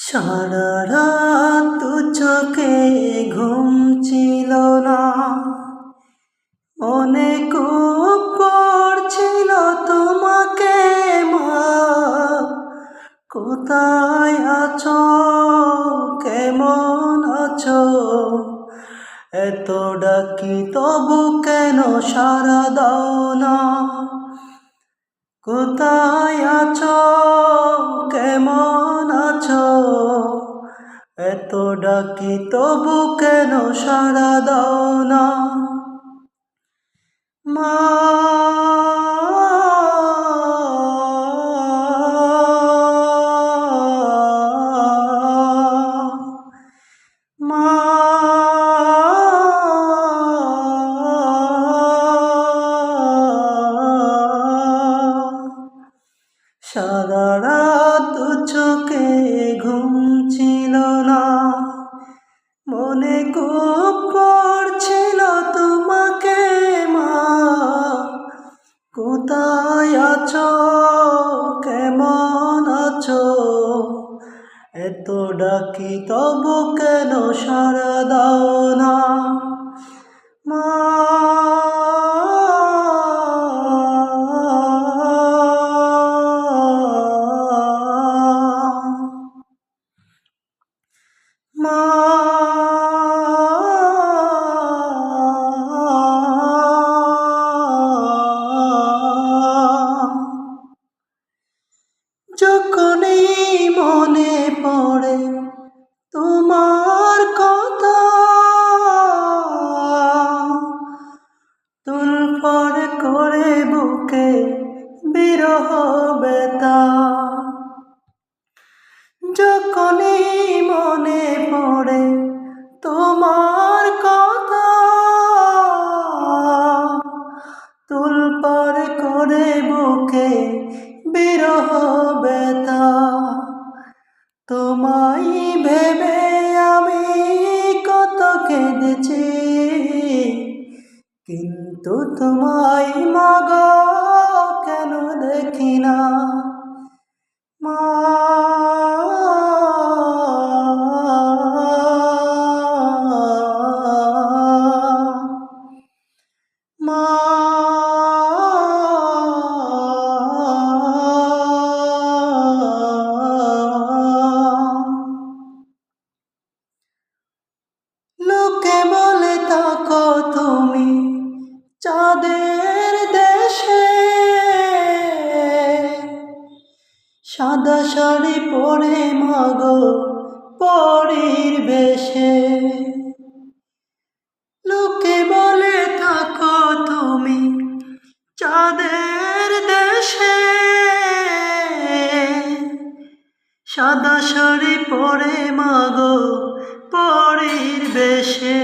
সারা রাত দু চোখে ঘুম ছিল না, মনে খুব পড়ছিল তোমাকে মা। কোথায় আছো, কেমন আছো, এত ডাকি তবু কেন সাড়া দাও না। কোথায় আছো, কেমন আছো, এত ডাকি তবু কেন সাড়া দাও না। মা মা সারা রাত দু চোখে ঘুম ছিল না, মনে খুব পড়ছিল তোমাকে মা। কোথায় আছো, কেমন আছো, এত ডাকি তবু কেন সাড়া দাও না। মা মা যখনই মনে পড়ে তোমার কথা, তুলফার করে বুকে বিরহ ব্যথা। যখনই মনে পড়ে তোমার কথা, তুলপার করে বুকে বিরহ ব্যথা। তোমায় ভেবে আমি কত কেঁদেছি, কিন্তু তোমায় মাগো কেন দেখি না। মা মা লোকে বলে থাকো তুমি চাঁদের দেশে, সাদা শাড়ি পরে মাগো পরীর বেশে। লোকে বলে থাকো তুমি চাঁদের দেশে, সাদা শাড়ি পরে মাগো পরীর বেশে।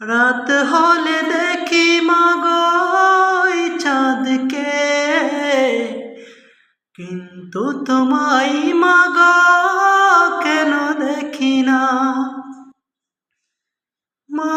রাত হলে দেখি মাগো ওই চাঁদকে, কিন্তু তোমায় মাগো কেন দেখি না। মা